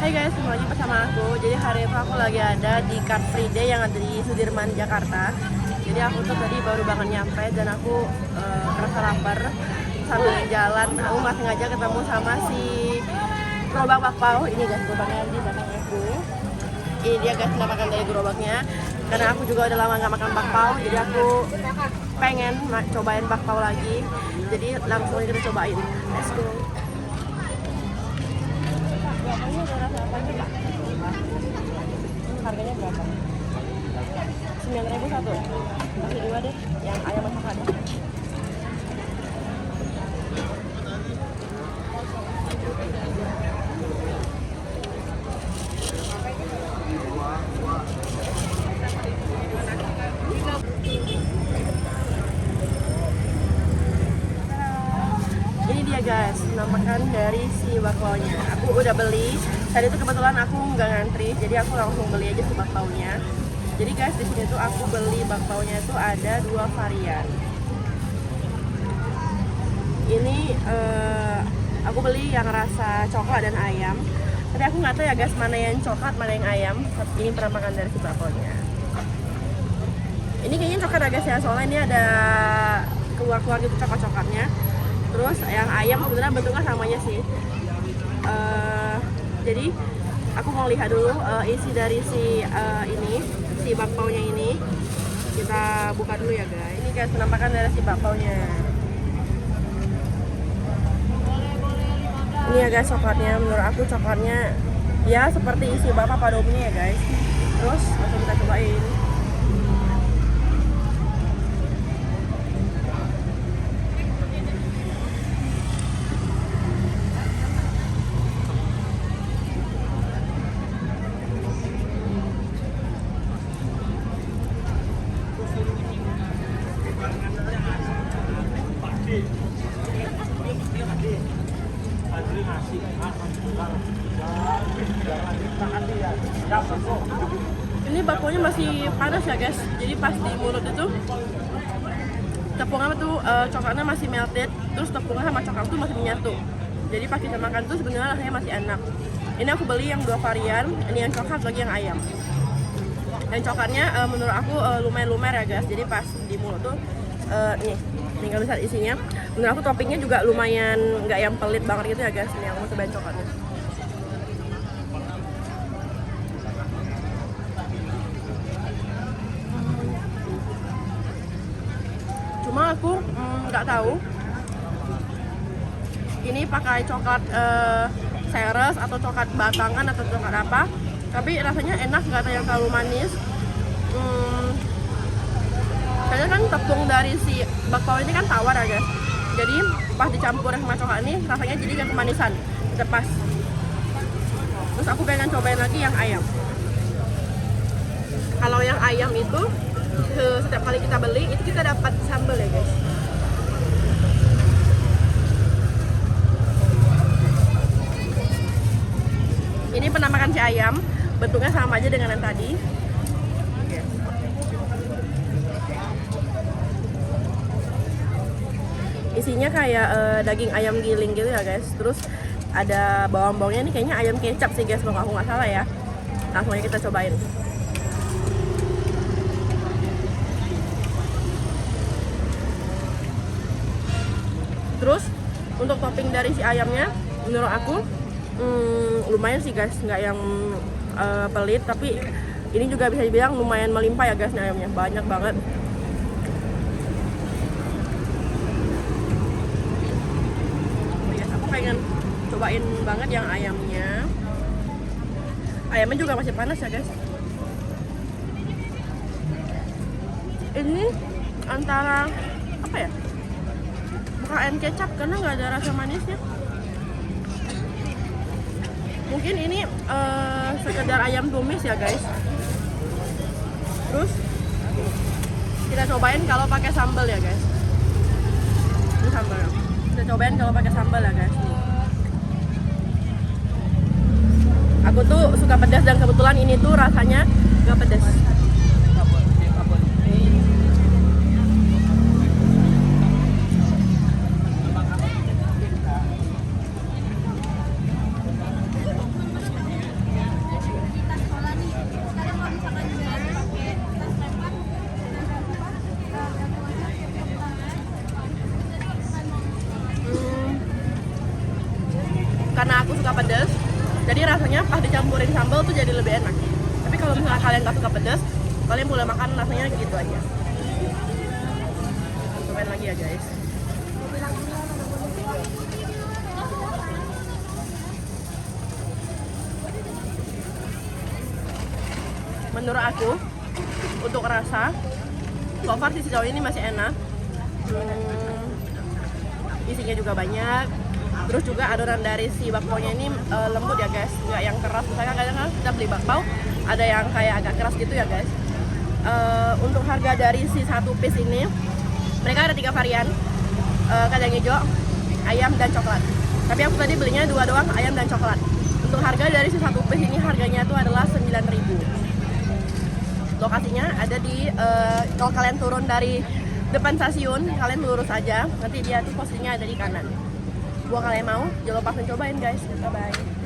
Hai guys, kembali lagi bersama aku. Jadi hari itu aku lagi ada di Car Free Day yang ada di Sudirman, Jakarta. Jadi aku tuh tadi baru banget nyampe dan aku kerasa lapar. Sambil jalan, aku masih ngajak ketemu sama si gerobak bakpao. Ini guys, gerobaknya di belakang aku. Ini dia guys penampakan dari gerobaknya. Karena aku juga udah lama nggak makan bakpao, jadi aku pengen cobain bakpao lagi. Jadi langsung aja kita cobain. Let's go. Bakpaonya ada rasa apa aja, Pak? Harganya berapa? 9.000 satu. Kasih 2 deh, yang ayam masak ada. Ini dia guys, penampakan dari si bakpaonya. Aku udah beli. Tadi itu kebetulan aku nggak ngantri, jadi aku langsung beli aja si bakpaonya. Jadi guys, di sini tuh aku beli bakpaonya itu ada 2 varian. Ini aku beli yang rasa coklat dan ayam. Tapi aku nggak tahu ya guys, mana yang coklat, mana yang ayam. Ini penampakan dari si bakpaonya. Ini kayaknya coklat ya guys ya, soalnya ini ada keluar-keluar gitu coklat-coklatnya. Terus yang ayam sebenarnya bentuknya samanya sih. Jadi aku mau lihat dulu isi dari si bakpaonya ini. Kita buka dulu ya guys. Ini guys penampakan dari si bakpaonya. Ini ya guys coklatnya. Menurut aku coklatnya ya seperti isi bakpao pada umumnya ya guys. Terus langsung kita cobain. Ini bakponya masih panas ya guys, jadi pas di mulut itu tepungnya tuh coklatnya masih melted, terus tepungnya sama coklat tuh masih menyatu. Jadi pas kita makan tuh sebenarnya rasanya masih enak. Ini aku beli yang 2 varian, ini yang coklat lagi yang ayam. Yang coklatnya menurut aku lumayan lumer ya guys, jadi pas di mulut tuh nih tinggal lihat isinya. Menurut aku toppingnya juga lumayan nggak yang pelit banget gitu ya guys. Ini aku mau cobain coklatnya. Cuma aku nggak tahu ini pakai coklat Ceres atau coklat batangan atau coklat apa, tapi rasanya enak, nggak ada yang terlalu manis. Karena kan tepung dari si bakpao ini kan tawar ya guys, jadi pas dicampur sama coklat ini rasanya jadi kayak kemanisan, udah pas. Terus aku pengen cobain lagi yang ayam. Kalau yang ayam itu setiap kali kita beli itu kita dapat sambal ya guys. Ini penampakan si ayam, bentuknya sama aja dengan yang tadi. Isinya kayak daging ayam giling gitu ya guys. Terus ada bawang-bawangnya, ini kayaknya ayam kecap sih guys kalau aku nggak salah ya. Langsung aja kita cobain. Terus untuk topping dari si ayamnya menurut aku lumayan sih guys, nggak yang pelit, tapi ini juga bisa dibilang lumayan melimpah ya guys, nih ayamnya banyak banget. Yes, aku pengen cobain banget yang ayamnya. Ayamnya juga masih panas ya guys. Ini antara apa ya? Bukan ayam kecap karena nggak ada rasa manisnya. Mungkin ini sekedar ayam tumis ya guys. Terus kita cobain kalau pakai sambal ya guys. Ini sambal. Kita cobain kalau pakai sambal ya guys. Nih. Aku tuh suka pedas dan kebetulan ini tuh rasanya nggak pedas. Jadi rasanya pas dicampurin sambal tuh jadi lebih enak. Tapi kalau misalnya kalian nggak suka pedas, kalian boleh makan rasanya gitu aja. Cobain lagi ya guys. Menurut aku, untuk rasa, so far sih sejauh ini masih enak. Isinya juga banyak. Terus juga adonan dari si bakpaunya ini lembut ya guys, nggak yang keras. Misalnya kadang kita beli bakpau, ada yang kayak agak keras gitu ya guys. Untuk harga dari si satu piece ini, mereka ada 3 varian, kacang hijau, ayam, dan coklat. Tapi aku tadi belinya 2 doang, ayam dan coklat. Untuk harga dari si satu piece ini, harganya itu adalah 9.000. Lokasinya ada di, kalau kalian turun dari depan stasiun, kalian lurus aja, nanti dia tuh posisinya ada di kanan. Buat kalian mau, jangan lupa cobain guys. Bye bye.